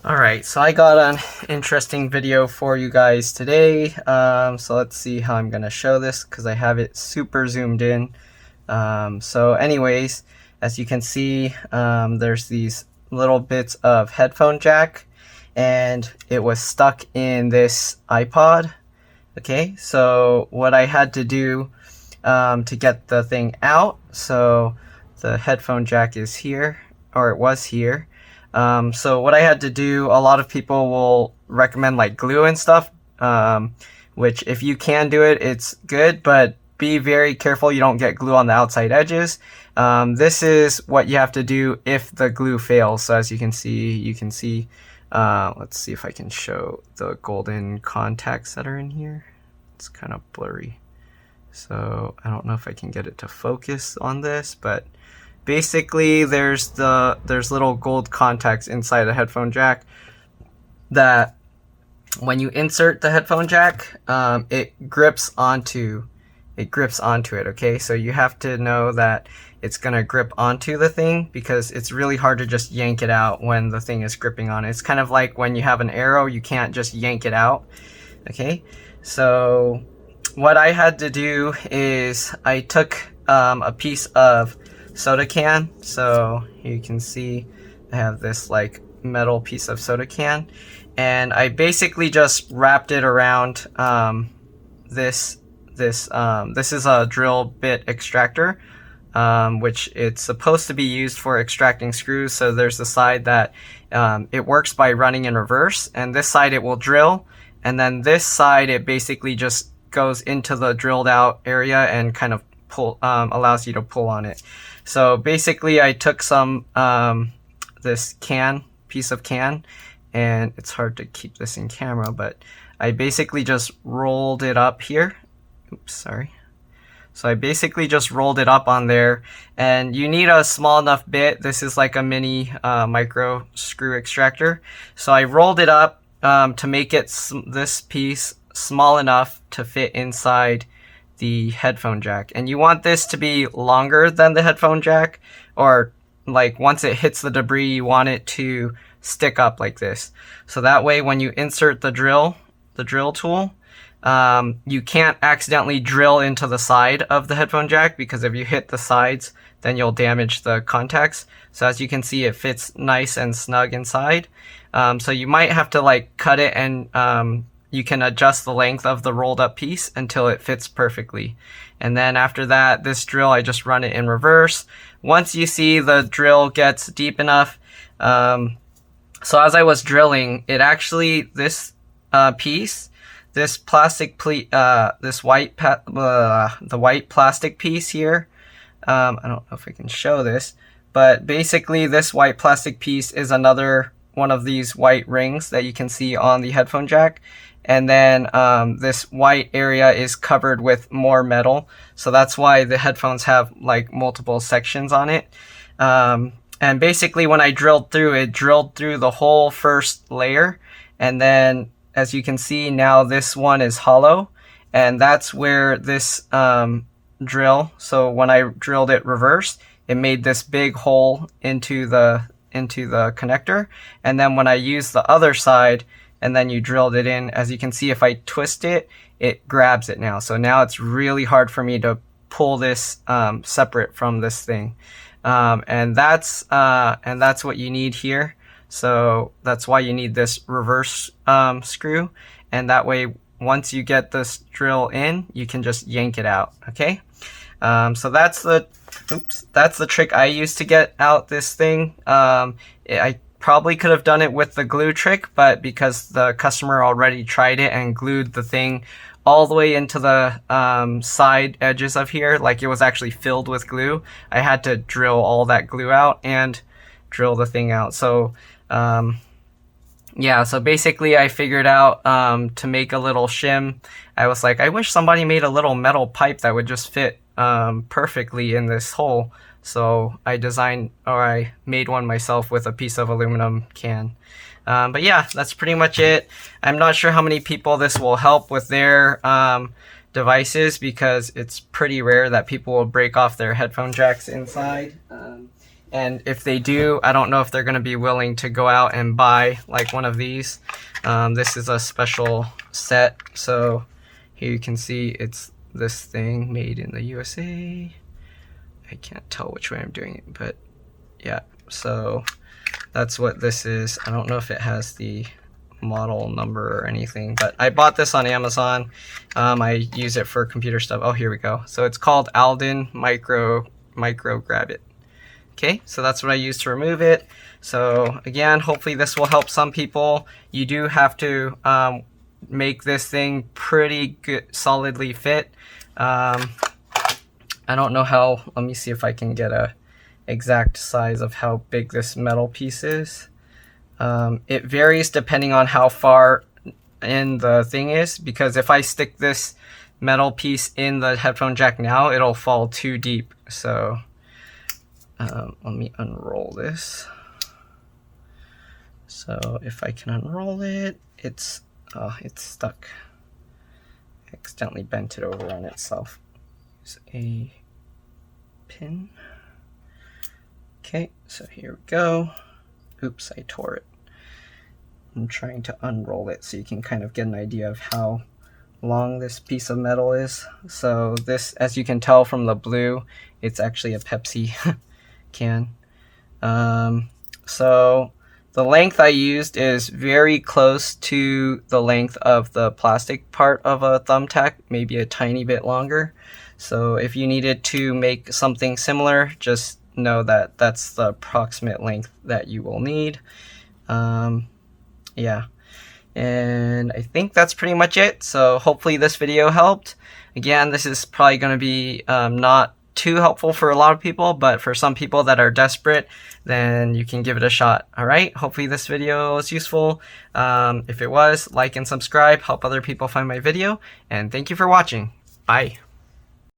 Alright, so I got an interesting video for you guys today. So let's see how I'm going to show this because I have it super zoomed in. So anyways, as you can see, there's these little bits of headphone jack and it was stuck in this iPod. Okay, so what I had to do to get the thing out, so the headphone jack is here, or it was here. So what I had to do, a lot of people will recommend like glue and stuff, which if you can do it, it's good, but be very careful you don't get glue on the outside edges. This is what you have to do if the glue fails. So as you can see, let's see if I can show the golden contacts that are in here. It's kind of blurry. So I don't know if I can get it to focus on this, but basically there's little gold contacts inside the headphone jack that when you insert the headphone jack, it grips onto it. Okay, so you have to know that it's gonna grip onto the thing because it's really hard to just yank it out when the thing is gripping on it. It's kind of like when you have an arrow, you can't just yank it out. Okay, so what I had to do is I took a piece of soda can. So you can see I have this like metal piece of soda can, and I basically just wrapped it around this is a drill bit extractor, which it's supposed to be used for extracting screws. So there's the side that it works by running in reverse, and this side it will drill, and then this side it basically just goes into the drilled out area and kind of allows you to pull on it. So basically I took some this piece of can, and it's hard to keep this in camera, but I basically just rolled it up here. Oops, sorry. So I basically just rolled it up on there, and you need a small enough bit. This is like a mini micro screw extractor. So I rolled it up to make it this piece small enough to fit inside the headphone jack. And you want this to be longer than the headphone jack, or like once it hits the debris, you want it to stick up like this. So that way when you insert the drill tool, you can't accidentally drill into the side of the headphone jack, because if you hit the sides, then you'll damage the contacts. So as you can see, it fits nice and snug inside. So you might have to like cut it, and you can adjust the length of the rolled up piece until it fits perfectly. And then after that, this drill, I just run it in reverse. Once you see the drill gets deep enough, so as I was drilling, it actually, this piece, this plastic the white plastic piece here, I don't know if I can show this, but basically this white plastic piece is another one of these white rings that you can see on the headphone jack. And then this white area is covered with more metal. So that's why the headphones have like multiple sections on it. And basically when I drilled through, it drilled through the whole first layer. And then as you can see now, this one is hollow. And that's where this drill, so when I drilled it reverse, it made this big hole into the connector. And then when I used the other side, and then you drilled it in, as you can see, if I twist it, it grabs it now. So now it's really hard for me to pull this separate from this thing. And that's what you need here. So that's why you need this reverse screw. And that way, once you get this drill in, you can just yank it out, okay? So that's the trick I used to get out this thing. I probably could have done it with the glue trick, but because the customer already tried it and glued the thing all the way into the side edges of here, like it was actually filled with glue, I had to drill all that glue out and drill the thing out. So yeah, so basically I figured out to make a little shim. I was like, I wish somebody made a little metal pipe that would just fit perfectly in this hole. So I made one myself with a piece of aluminum can. But yeah, that's pretty much it. I'm not sure how many people this will help with their devices, because it's pretty rare that people will break off their headphone jacks inside. And if they do, I don't know if they're going to be willing to go out and buy like one of these. This is a special set. So here you can see it's this thing made in the USA. I can't tell which way I'm doing it, but yeah. So that's what this is. I don't know if it has the model number or anything, but I bought this on Amazon. I use it for computer stuff. Oh, here we go. So it's called Alden Micro Grab It. Okay, so that's what I use to remove it. So again, hopefully this will help some people. You do have to make this thing pretty good, solidly fit. I don't know how, let me see if I can get a exact size of how big this metal piece is. It varies depending on how far in the thing is, because if I stick this metal piece in the headphone jack now, it'll fall too deep. So let me unroll this. So if I can unroll it, it's stuck. I accidentally bent it over on itself. Use a pin. Okay, so here we go. Oops, I tore it. I'm trying to unroll it so you can kind of get an idea of how long this piece of metal is. So this, as you can tell from the blue, it's actually a Pepsi can. So the length I used is very close to the length of the plastic part of a thumbtack, maybe a tiny bit longer. So if you needed to make something similar, just know that that's the approximate length that you will need. Yeah, and I think that's pretty much it. So hopefully this video helped. Again, this is probably going to be not too helpful for a lot of people, but for some people that are desperate, then you can give it a shot. All right, hopefully this video was useful. If it was, like and subscribe, help other people find my video, and thank you for watching. Bye.